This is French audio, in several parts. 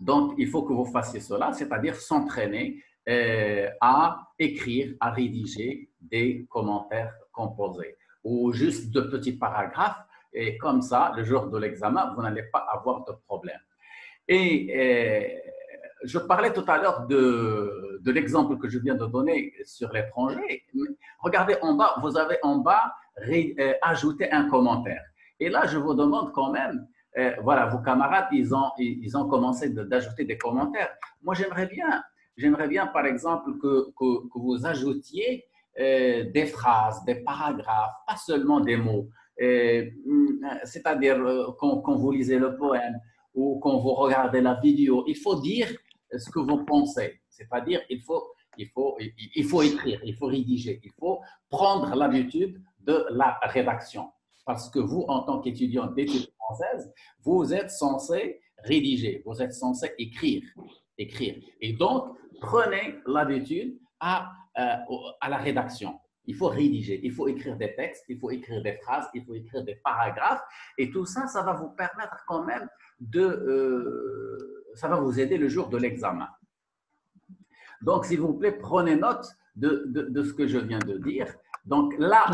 Donc, il faut que vous fassiez cela, c'est-à-dire s'entraîner à écrire, à rédiger des commentaires composés ou juste de petits paragraphes. Et comme ça, le jour de l'examen, vous n'allez pas avoir de problème. Et je parlais tout à l'heure de l'exemple que je viens de donner sur l'étranger. Regardez en bas, vous avez en bas ajouté un commentaire. Et là, je vous demande quand même, voilà, vos camarades, ils ont commencé d'ajouter des commentaires. Moi, j'aimerais bien, par exemple, que vous ajoutiez des phrases, des paragraphes, pas seulement des mots. C'est-à-dire quand vous lisez le poème ou quand vous regardez la vidéo, il faut dire ce que vous pensez. C'est-à-dire il faut écrire, il faut rédiger, il faut prendre l'habitude de la rédaction. Parce que vous, en tant qu'étudiant d'études françaises, vous êtes censé rédiger, vous êtes censé écrire. Et donc, prenez l'habitude à la rédaction. Il faut rédiger, il faut écrire des textes, il faut écrire des phrases, il faut écrire des paragraphes. Et tout ça, ça va vous permettre quand même ça va vous aider le jour de l'examen. Donc, s'il vous plaît, prenez note de ce que je viens de dire. Donc là,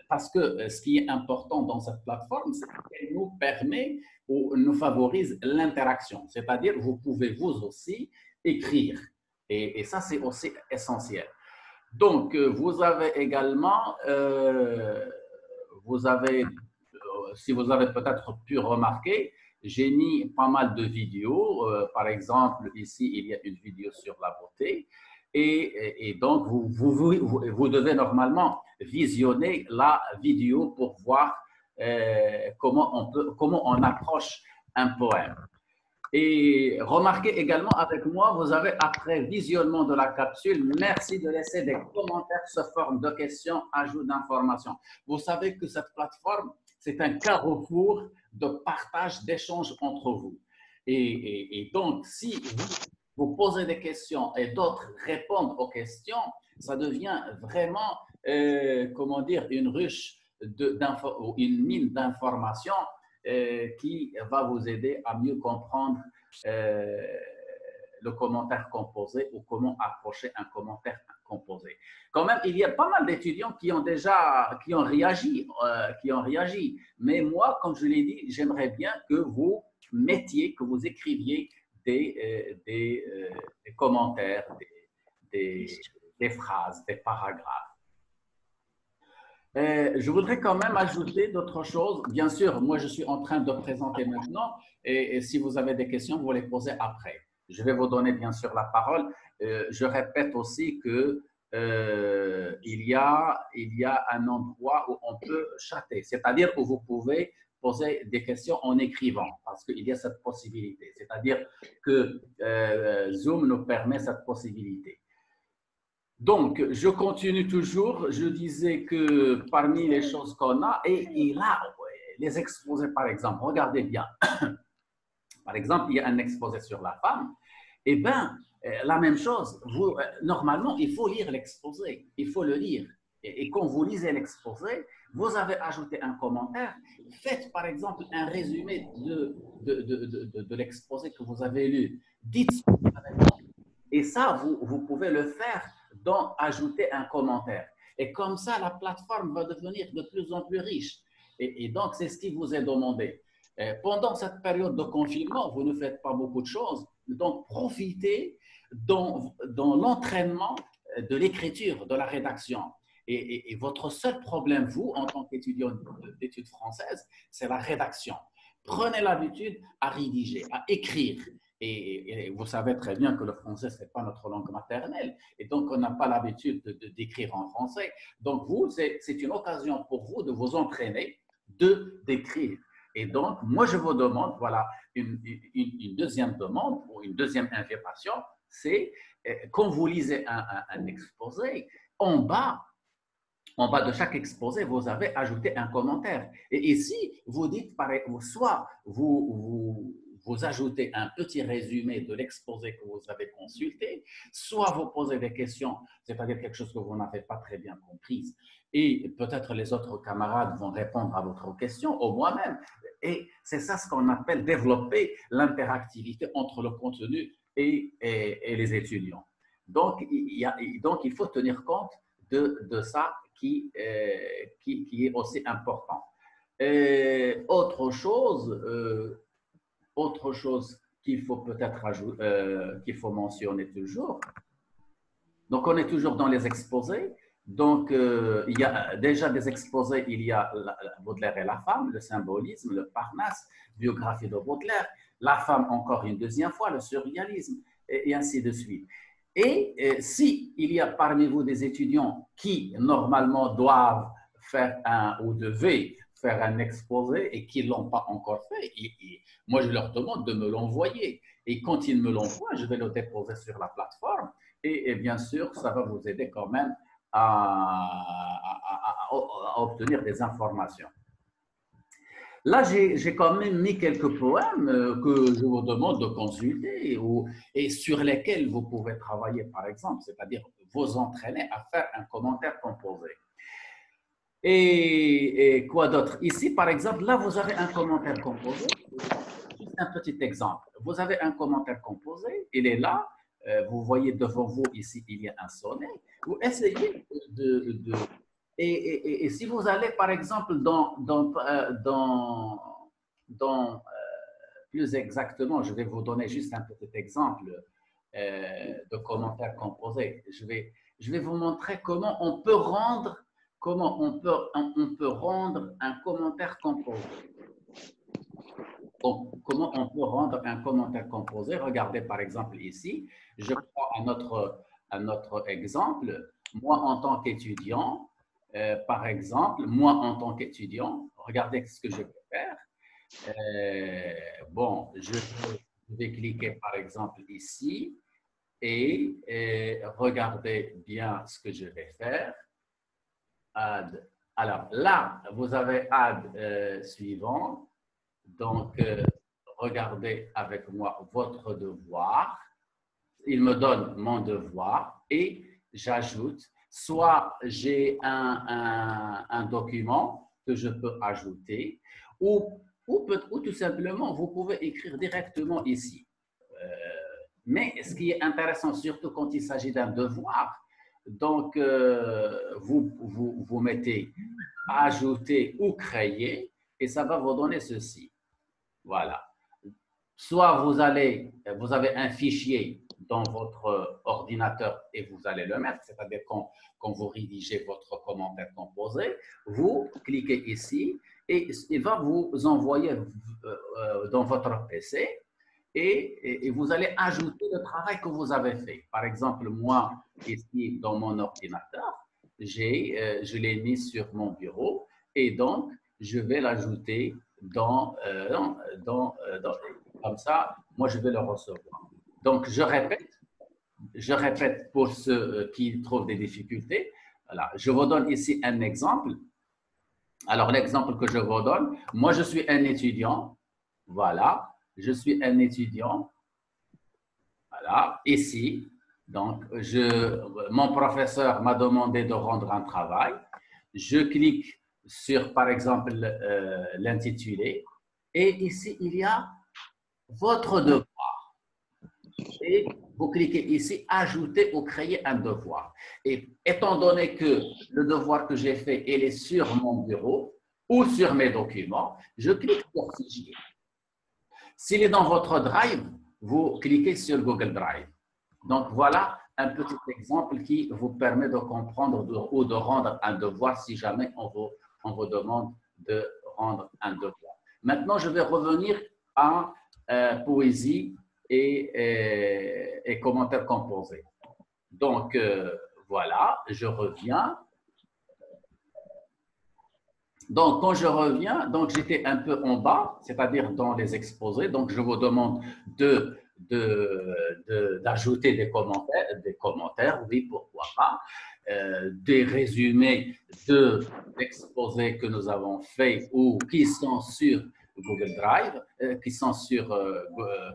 parce que ce qui est important dans cette plateforme, c'est qu'elle nous permet ou nous favorise l'interaction. C'est-à-dire, vous pouvez vous aussi écrire. Et ça, c'est aussi essentiel. Donc, vous avez également, si vous avez peut-être pu remarquer, j'ai mis pas mal de vidéos. Par exemple, ici, il y a une vidéo sur la beauté. Et donc, vous devez normalement visionner la vidéo pour voir comment on approche un poème. Et remarquez également avec moi, vous avez, après visionnement de la capsule, merci de laisser des commentaires sous forme de questions, ajout d'informations. Vous savez que cette plateforme, c'est un carrefour de partage, d'échange entre vous. Et donc, si vous posez des questions et d'autres répondent aux questions, ça devient vraiment, comment dire, une ruche, une mine d'informations qui va vous aider à mieux comprendre le commentaire composé ou comment approcher un commentaire composé. Quand même, il y a pas mal d'étudiants qui ont réagi. Mais moi, comme je l'ai dit, j'aimerais bien que vous mettiez, que vous écriviez des commentaires, des phrases, des paragraphes. Je voudrais quand même ajouter d'autres choses. Bien sûr, moi, je suis en train de présenter maintenant et si vous avez des questions, vous les posez après. Je vais vous donner bien sûr la parole. Je répète aussi que il y a un endroit où on peut chatter, c'est-à-dire où vous pouvez poser des questions en écrivant parce qu'il y a cette possibilité. C'est-à-dire que Zoom nous permet cette possibilité. Donc, je continue toujours. Je disais que parmi les choses qu'on a, et là, les exposés, par exemple, regardez bien. Par exemple, il y a un exposé sur la femme. Eh bien, la même chose. Normalement, il faut lire l'exposé. Il faut le lire. Et quand vous lisez l'exposé, vous avez ajouté un commentaire. Faites, par exemple, un résumé de l'exposé que vous avez lu. Dites ce que vous avez lu. Et ça, vous pouvez le faire donc ajouter un commentaire. Et comme ça, la plateforme va devenir de plus en plus riche. Et donc, c'est ce qui vous est demandé. Pendant cette période de confinement, vous ne faites pas beaucoup de choses. Donc, profitez dans l'entraînement de l'écriture, de la rédaction. Et votre seul problème, vous, en tant qu'étudiant d'études françaises, c'est la rédaction. Prenez l'habitude à rédiger, à écrire. Et vous savez très bien que le français, ce n'est pas notre langue maternelle. Et donc, on n'a pas l'habitude d'écrire en français. Donc, c'est une occasion pour vous de vous entraîner, d'écrire. Et donc, moi, je vous demande, voilà, une deuxième demande ou une deuxième invitation, c'est quand vous lisez un exposé, en bas de chaque exposé, vous avez ajouté un commentaire. Et ici, vous dites, soit vous vous ajoutez un petit résumé de l'exposé que vous avez consulté, soit vous posez des questions, c'est-à-dire quelque chose que vous n'avez pas très bien comprise, et peut-être les autres camarades vont répondre à votre question, ou moi-même. Et c'est ça ce qu'on appelle développer l'interactivité entre le contenu et les étudiants. Donc, il faut tenir compte de ça qui est aussi important. Autre chose qu'il faut peut-être qu'il faut mentionner toujours. Donc, on est toujours dans les exposés. Donc, il y a déjà des exposés, il y a Baudelaire et la femme, le symbolisme, le Parnasse, biographie de Baudelaire, la femme encore une deuxième fois, le surréalisme, et ainsi de suite. Et si il y a parmi vous des étudiants qui, normalement, doivent faire ou devaient faire un exposé et qui ne l'ont pas encore fait, moi, je leur demande de me l'envoyer. Et quand ils me l'envoient, je vais le déposer sur la plateforme. Et bien sûr, ça va vous aider quand même à obtenir des informations. Là, j'ai quand même mis quelques poèmes que je vous demande de consulter et sur lesquels vous pouvez travailler, par exemple, c'est-à-dire vous entraîner à faire un commentaire composé. Et quoi d'autre? Ici, par exemple, là, vous avez un commentaire composé. Juste un petit exemple. Vous avez un commentaire composé, il est là. Vous voyez devant vous, ici, il y a un sonnet. Vous essayez et si vous allez, par exemple, plus exactement, je vais vous donner juste un petit exemple de commentaire composé. Je vais vous montrer comment on peut rendre un commentaire composé. Donc, comment on peut rendre un commentaire composé? Regardez par exemple ici, je prends un autre exemple. Moi, en tant qu'étudiant, par exemple, moi, en tant qu'étudiant, regardez ce que je peux faire. Bon, je vais cliquer par exemple ici et regardez bien ce que je vais faire. Add. Alors là, vous avez add suivant. Donc, regardez avec moi votre devoir. Il me donne mon devoir et j'ajoute, soit j'ai un document que je peux ajouter ou tout simplement, vous pouvez écrire directement ici. Mais ce qui est intéressant, surtout quand il s'agit d'un devoir, donc vous mettez ajouter ou créer et ça va vous donner ceci. Voilà. Soit vous avez un fichier dans votre ordinateur et vous allez le mettre, c'est-à-dire quand vous rédigez votre commentaire composé, vous cliquez ici et il va vous envoyer dans votre PC et vous allez ajouter le travail que vous avez fait. Par exemple, moi, ici, dans mon ordinateur, je l'ai mis sur mon bureau et donc, je vais l'ajouter comme ça, moi, je vais le recevoir. Donc, je répète pour ceux qui trouvent des difficultés. Voilà. Je vous donne ici un exemple. Alors, l'exemple que je vous donne, moi, je suis un étudiant. Voilà. Je suis un étudiant. Voilà. Ici. Donc, mon professeur m'a demandé de rendre un travail. Je clique sur, par exemple, l'intitulé. Et ici, il y a votre devoir. Et vous cliquez ici, ajouter ou créer un devoir. Et étant donné que le devoir que j'ai fait, il est sur mon bureau ou sur mes documents, je clique sur fichier. S'il est dans votre Drive, vous cliquez sur Google Drive. Donc, voilà un petit exemple qui vous permet de comprendre ou de rendre un devoir si jamais on vous demande de rendre un devoir. Maintenant, je vais revenir à poésie et commentaires composés. Donc, voilà, je reviens. Donc, quand je reviens, donc j'étais un peu en bas, c'est-à-dire dans les exposés. Donc, je vous demande d'ajouter des commentaires, oui, pourquoi pas, des résumés de l'exposé que nous avons fait ou qui sont sur Google Drive, qui sont sur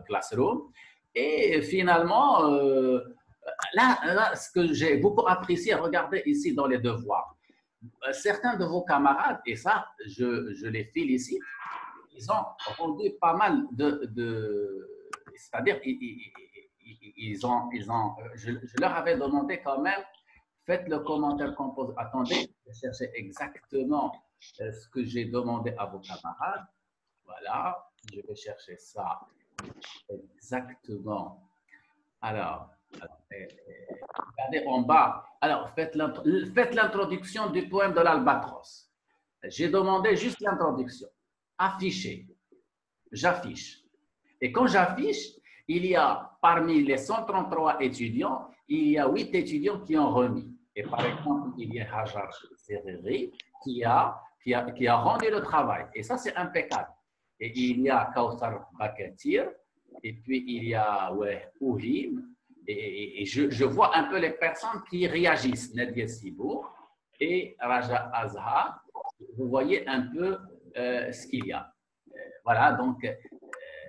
Classroom. Et finalement, là, ce que j'ai beaucoup apprécié, regardez ici dans les devoirs. Certains de vos camarades, et ça, je les félicite, ils ont rendu pas mal c'est-à-dire, je leur avais demandé quand même, faites le commentaire composé. Attendez, je cherchais exactement ce que j'ai demandé à vos camarades. Voilà, je vais chercher ça exactement. Alors, regardez en bas. Alors, faites l'introduction du poème de l'Albatros. J'ai demandé juste l'introduction. Afficher. J'affiche. Et quand j'affiche, il y a parmi les 133 étudiants, il y a 8 étudiants qui ont remis. Et par exemple, il y a Hajar Sereri qui a rendu le travail. Et ça, c'est impeccable. Et il y a Kaussar Bakatir, et puis il y a Ouhim, et je vois un peu les personnes qui réagissent, Nadia Sibour et Raja Azhar. Vous voyez un peu ce qu'il y a. Voilà, donc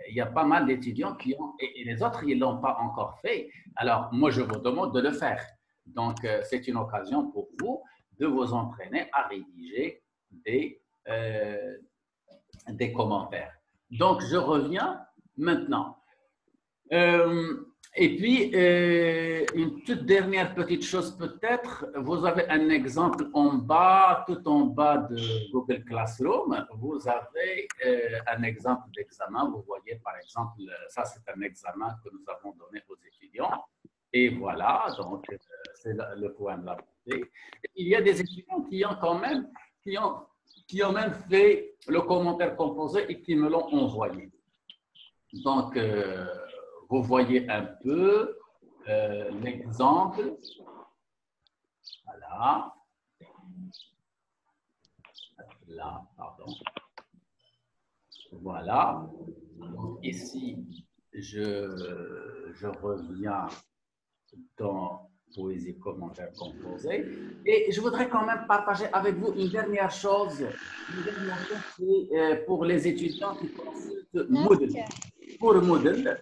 il y a pas mal d'étudiants qui ont, et les autres, ils ne l'ont pas encore fait. Alors, moi, je vous demande de le faire. Donc, c'est une occasion pour vous de vous entraîner à rédiger des commentaires. Donc, je reviens maintenant. Et puis, une toute dernière petite chose peut-être, vous avez un exemple en bas, tout en bas de Google Classroom, vous avez un exemple d'examen. Vous voyez par exemple, ça c'est un examen que nous avons donné aux étudiants. Et voilà, donc c'est le point de la portée. Il y a des étudiants qui ont quand même, qui ont même fait le commentaire composé et qui me l'ont envoyé. Donc, vous voyez un peu l'exemple. Voilà. Là, pardon. Voilà. Donc, ici, je reviens dans Poésie, commentaire composé. Et je voudrais quand même partager avec vous une dernière chose. Une dernière chose, c'est pour les étudiants qui consultent Moodle. Pour Moodle,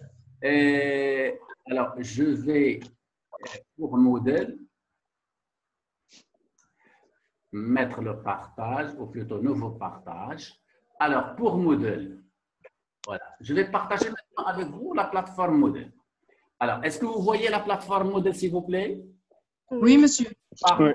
alors je vais pour Moodle mettre le partage, ou plutôt nouveau partage. Alors pour Moodle, voilà, je vais partager maintenant avec vous la plateforme Moodle. Alors, est-ce que vous voyez la plateforme Moodle, s'il vous plaît? Oui, monsieur. Oui.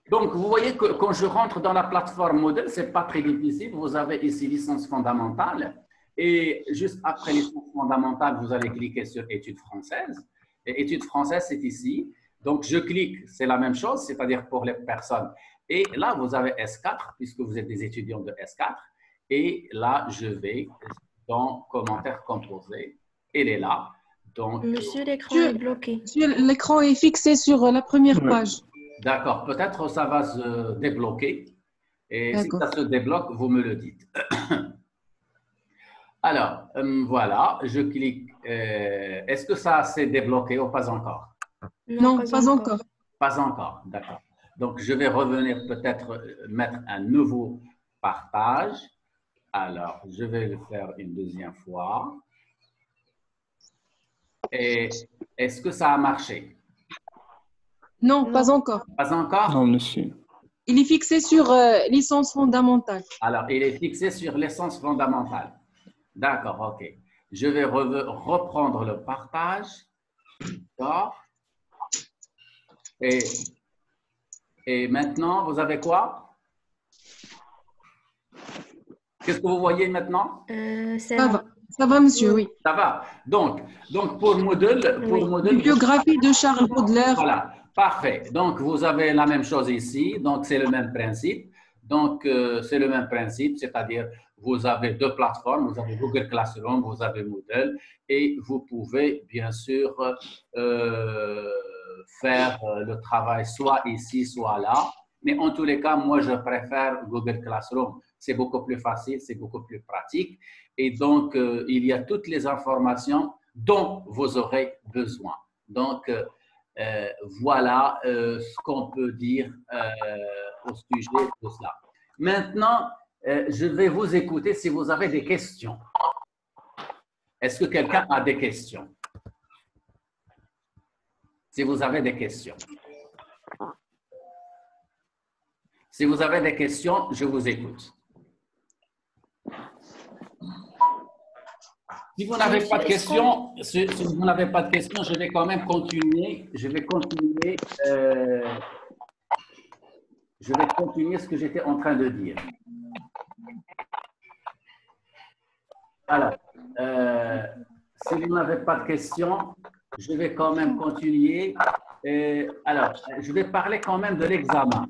Donc, vous voyez que quand je rentre dans la plateforme Moodle, ce n'est pas très difficile. Vous avez ici licence fondamentale. Et juste après licence fondamentale, vous allez cliquer sur études françaises. Et études françaises, c'est ici. Donc, je clique, c'est la même chose, c'est-à-dire pour les personnes. Et là, vous avez S4, puisque vous êtes des étudiants de S4. Et là, je vais dans commentaires composés. Elle est là. Donc, monsieur, l'écran est bloqué. Monsieur, l'écran est fixé sur la première page. D'accord, peut-être ça va se débloquer. Et si ça se débloque, vous me le dites. Alors, voilà, je clique. Est-ce que ça s'est débloqué ou pas encore? Non, pas encore. Pas encore, d'accord. Donc, je vais revenir peut-être mettre un nouveau partage. Alors, je vais le faire une deuxième fois. Et est-ce que ça a marché? Non, pas encore. Pas encore? Non, monsieur. Il est fixé sur licence fondamentale. Alors, il est fixé sur l'essence fondamentale. D'accord, ok. Je vais reprendre le partage. D'accord. Et maintenant, vous avez quoi? Qu'est-ce que vous voyez maintenant? Ça va. Ça va, monsieur, oui. Ça va. Donc pour Moodle, Biographie de Charles Baudelaire. Voilà, parfait. Donc, vous avez la même chose ici. Donc, c'est le même principe. Donc, c'est le même principe, c'est-à-dire, vous avez deux plateformes. Vous avez Google Classroom, vous avez Moodle. Et vous pouvez, bien sûr, faire le travail soit ici, soit là. Mais en tous les cas, moi, je préfère Google Classroom. C'est beaucoup plus facile, c'est beaucoup plus pratique. Et donc, il y a toutes les informations dont vous aurez besoin. Donc, voilà ce qu'on peut dire au sujet de cela. Maintenant, je vais vous écouter si vous avez des questions. Est-ce que quelqu'un a des questions? Si vous avez des questions. Si vous avez des questions, je vous écoute. Si vous n'avez pas de questions, je vais quand même continuer. Je vais continuer ce que j'étais en train de dire. Alors, si vous n'avez pas de questions, je vais quand même continuer. Alors, je vais parler quand même de l'examen.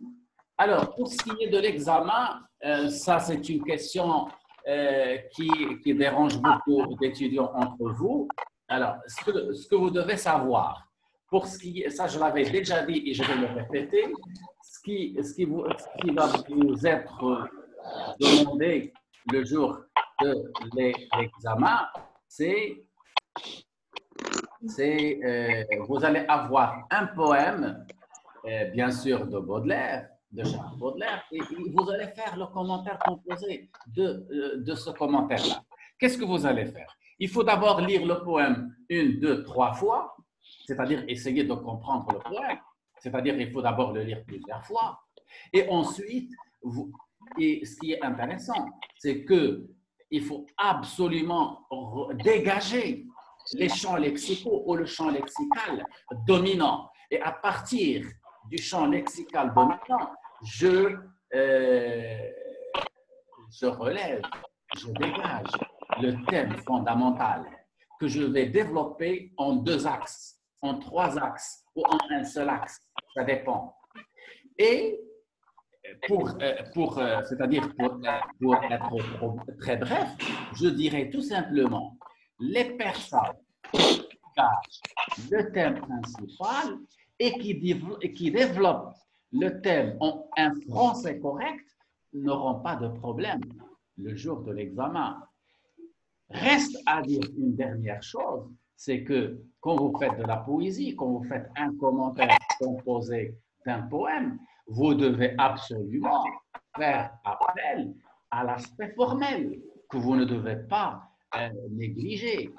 Alors, pour ce qui est de l'examen, ça c'est une question qui dérange beaucoup d'étudiants entre vous. Alors, ce que vous devez savoir, pour ce qui est, ça je l'avais déjà dit et je vais le répéter, ce qui va vous être demandé le jour de l'examen, c'est vous allez avoir un poème, bien sûr, de Baudelaire, de Charles Baudelaire, et vous allez faire le commentaire composé de ce commentaire-là. Qu'est-ce que vous allez faire? Il faut d'abord lire le poème 1, 2, 3 fois, c'est-à-dire essayer de comprendre le poème, c'est-à-dire il faut d'abord le lire plusieurs fois, et ensuite, et ce qui est intéressant, c'est qu'il faut absolument dégager les champs lexicaux ou le champ lexical dominant. Et à partir du champ lexical dominant, je relève, je dégage le thème fondamental que je vais développer en 2 axes, en 3 axes ou en un seul axe, ça dépend. Et c'est-à-dire pour être très bref, je dirais tout simplement les personnes qui dégagent le thème principal et qui développent le thème en un français correct n'auront pas de problème le jour de l'examen. Reste à dire une dernière chose, c'est que quand vous faites de la poésie, quand vous faites un commentaire composé d'un poème, vous devez absolument faire appel à l'aspect formel que vous ne devez pas négliger.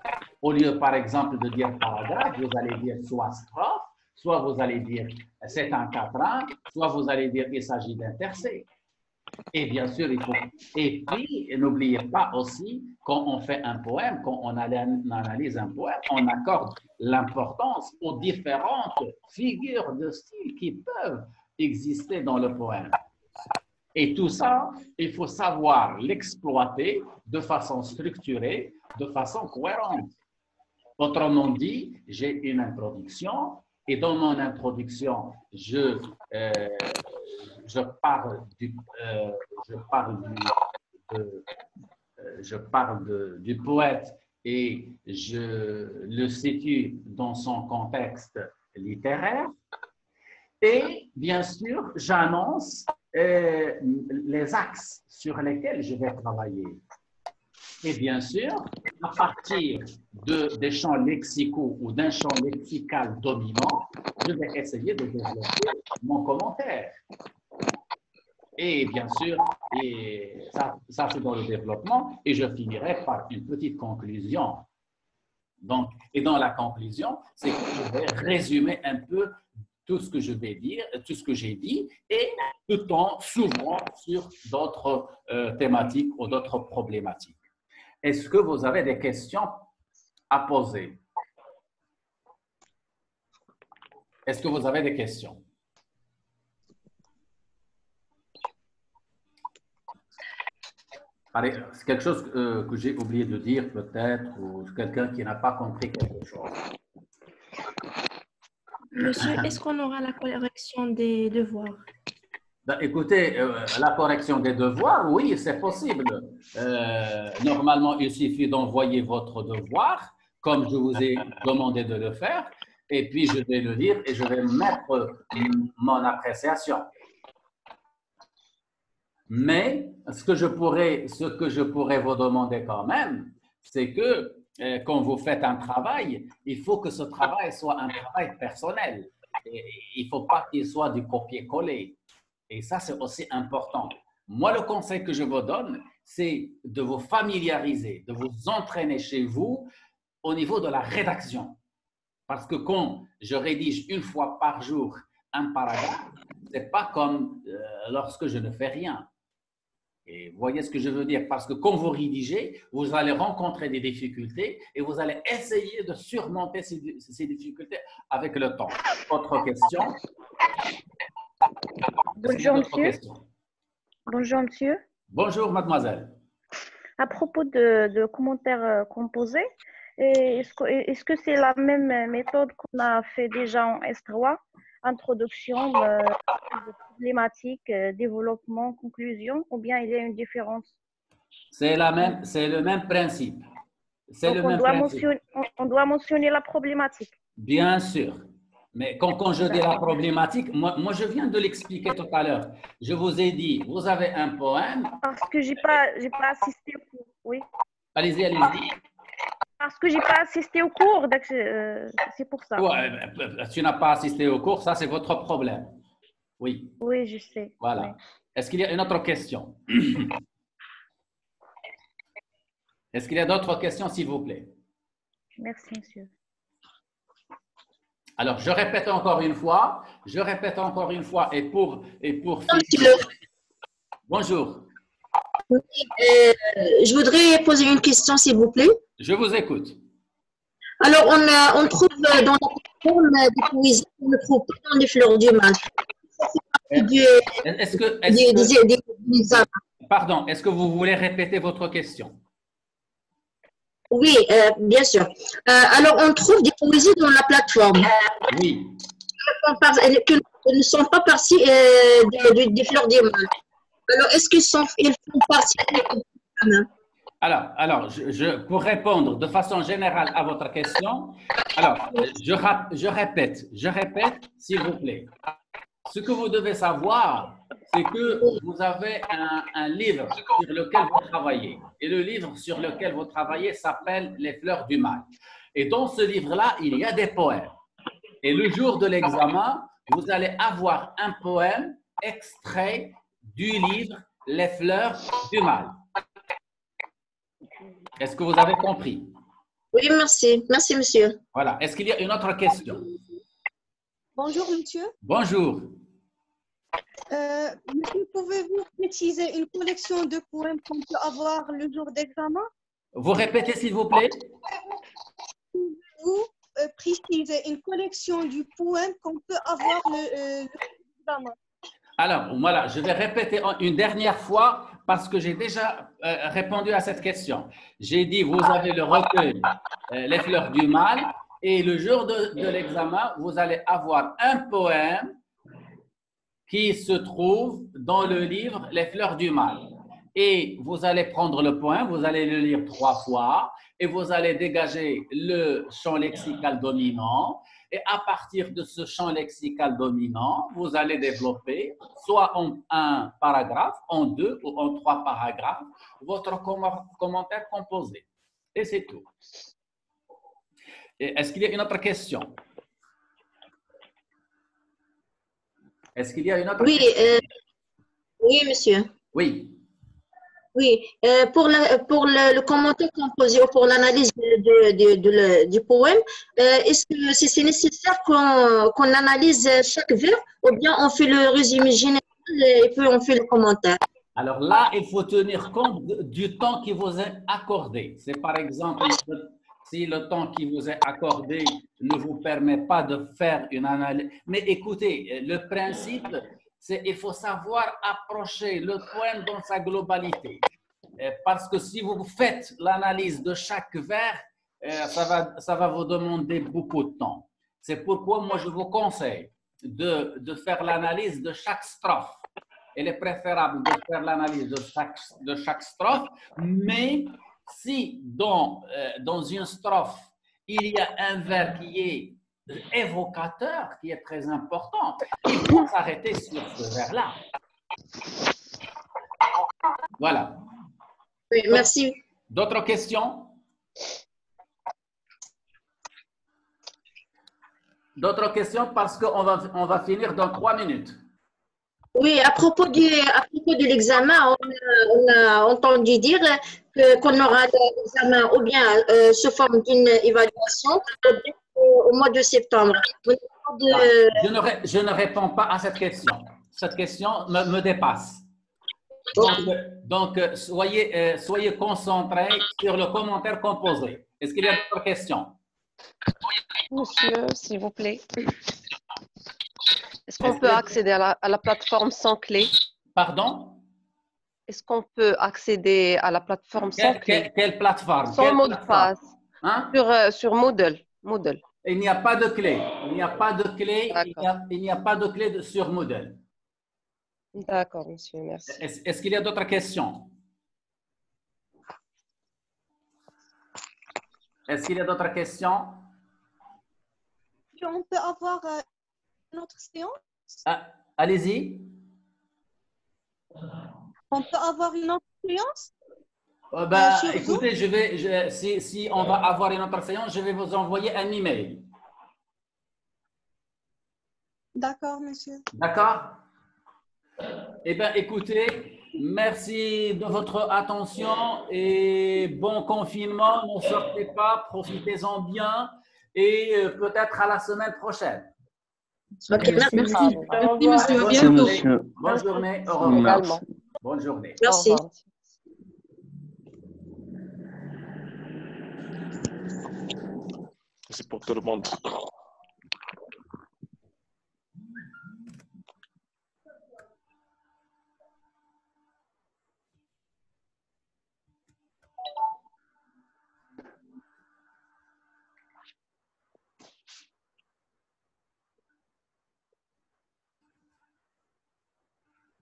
Au lieu, par exemple, de dire paragraphe, vous allez dire soit strophe, soit vous allez dire c'est un quatrain, soit vous allez dire il s'agit d'un tercet. Et bien sûr, il faut. Et puis, n'oubliez pas aussi, quand on fait un poème, quand on analyse un poème, on accorde l'importance aux différentes figures de style qui peuvent exister dans le poème. Et tout ça, il faut savoir l'exploiter de façon structurée, de façon cohérente. Autrement dit, j'ai une introduction et dans mon introduction, je parle du poète et je le situe dans son contexte littéraire. Et bien sûr, j'annonce les axes sur lesquels je vais travailler. Et bien sûr, à partir des champs lexicaux ou d'un champ lexical dominant, je vais essayer de développer mon commentaire. Et bien sûr, ça c'est dans le développement, et je finirai par une petite conclusion. Donc, et dans la conclusion, c'est que je vais résumer un peu tout ce que je vais dire, tout ce que j'ai dit, et tout en s'ouvrant sur d'autres thématiques ou d'autres problématiques. Est-ce que vous avez des questions à poser? Est-ce que vous avez des questions? C'est quelque chose que j'ai oublié de dire peut-être, ou quelqu'un qui n'a pas compris quelque chose. Monsieur, est-ce qu'on aura la correction des devoirs? Ben, écoutez, la correction des devoirs, oui, c'est possible. Normalement, il suffit d'envoyer votre devoir, comme je vous ai demandé de le faire, et puis je vais le lire et je vais mettre mon appréciation. Mais ce que je pourrais vous demander quand même, c'est que quand vous faites un travail, il faut que ce travail soit un travail personnel. Et il ne faut pas qu'il soit du copier-coller. Et ça, c'est aussi important. Moi, le conseil que je vous donne, c'est de vous familiariser, de vous entraîner chez vous au niveau de la rédaction. Parce que quand je rédige une fois par jour un paragraphe, ce n'est pas comme lorsque je ne fais rien. Et vous voyez ce que je veux dire? Parce que quand vous rédigez, vous allez rencontrer des difficultés et vous allez essayer de surmonter ces difficultés avec le temps. Autre question? Bonjour, monsieur. Bonjour, monsieur. Bonjour, mademoiselle. À propos de commentaires composés, est-ce que c'est la même méthode qu'on a fait déjà en S3? Introduction, problématique, développement, conclusion, ou bien il y a une différence? C'est le même principe. C'est Donc, le même principe. on doit mentionner la problématique. Bien sûr. Mais quand je dis la problématique, moi je viens de l'expliquer tout à l'heure. Je vous ai dit, vous avez un poème. Parce que j'ai pas assisté au cours, oui. Allez-y, allez-y. Parce que j'ai pas assisté au cours, c'est pour ça. Ouais, tu n'as pas assisté au cours, ça c'est votre problème. Oui. Oui, je sais. Voilà. Oui. Est-ce qu'il y a une autre question? Est-ce qu'il y a d'autres questions, s'il vous plaît? Merci, monsieur. Alors, je répète encore une fois, et pour finir. Bonjour. Je voudrais poser une question, s'il vous plaît. Je vous écoute. Alors, on trouve dans la plateforme des poésies, on ne trouve pas dans les fleurs du mal. Pardon, est-ce que vous voulez répéter votre question? Oui, bien sûr. Alors, on trouve des poésies dans la plateforme. Oui. Qui ne sont pas parties des fleurs du mal. Alors, est-ce qu'ils font partie des Alors, pour répondre de façon générale à votre question, alors, je répète, s'il vous plaît. Ce que vous devez savoir, c'est que vous avez un livre sur lequel vous travaillez. Et le livre sur lequel vous travaillez s'appelle Les fleurs du mal. Et dans ce livre-là, il y a des poèmes. Et le jour de l'examen, vous allez avoir un poème extrait du livre Les fleurs du mal. Est-ce que vous avez compris? Oui, merci. Merci, monsieur. Voilà. Est-ce qu'il y a une autre question? Bonjour, monsieur. Bonjour. Monsieur, pouvez-vous préciser une collection de poèmes qu'on peut avoir le jour d'examen? Vous répétez, s'il vous plaît? Pouvez-vous préciser une collection du poème qu'on peut avoir le jour d'examen? Alors, voilà, je vais répéter une dernière fois parce que j'ai déjà répondu à cette question. J'ai dit, vous avez le recueil Les fleurs du mal et le jour de l'examen, vous allez avoir un poème qui se trouve dans le livre Les fleurs du mal. Et vous allez prendre le poème, vous allez le lire 3 fois et vous allez dégager le champ lexical dominant. Et à partir de ce champ lexical dominant, vous allez développer, soit en un paragraphe, en 2 ou en 3 paragraphes, votre commentaire composé. Et c'est tout. Est-ce qu'il y a une autre question? Est-ce qu'il y a une autre question? Oui, monsieur. Oui. Oui, pour le commentaire composé ou pour l'analyse du poème, est-ce que c'est nécessaire qu'on analyse chaque vers ou bien on fait le résumé général et puis on fait le commentaire? Alors là, il faut tenir compte du temps qui vous est accordé. C'est par exemple, si le temps qui vous est accordé ne vous permet pas de faire une analyse. Mais écoutez, le principe, c'est qu'il faut savoir approcher le poème dans sa globalité. Parce que si vous faites l'analyse de chaque vers, ça va vous demander beaucoup de temps. C'est pourquoi moi, je vous conseille de faire l'analyse de chaque strophe. Il est préférable de faire l'analyse de chaque strophe, mais si dans une strophe, il y a un vers qui est évocateur, qui est très important, il faut s'arrêter sur ce vers-là. Voilà. Oui, merci. D'autres questions? D'autres questions parce qu'on va finir dans 3 minutes. Oui, à propos de l'examen, on a entendu dire qu'on aura l'examen ou bien sous forme d'une évaluation ou bien au mois de septembre. Au niveau de- Je ne réponds pas à cette question. Cette question me dépasse. Donc, soyez concentrés sur le commentaire composé. Est-ce qu'il y a d'autres questions? Monsieur, s'il vous plaît. Est-ce qu'on peut accéder à la plateforme sans clé? Pardon? Est-ce qu'on peut accéder à la plateforme sans clé? Quelle plateforme? Sans Quelle mot de plateforme? passe. Hein? Sur Moodle. Moodle. Il n'y a pas de clé. Il n'y a pas de clé. D'accord. Il n'y a pas de clé sur Moodle. D'accord, monsieur, merci. Est-ce qu'il y a d'autres questions? Est-ce qu'il y a d'autres questions? On peut avoir une autre séance? Allez-y. On peut avoir une autre séance? Écoutez, si on va avoir une autre séance, je vais vous envoyer un email. D'accord, monsieur. D'accord? Eh bien, écoutez, merci de votre attention et bon confinement. Ne sortez pas, profitez-en bien et peut-être à la semaine prochaine. Ok, merci. Merci, monsieur. À bientôt. Bonne journée. Au revoir. Également. Bonne journée. Merci. Au revoir. C'est pour tout le monde.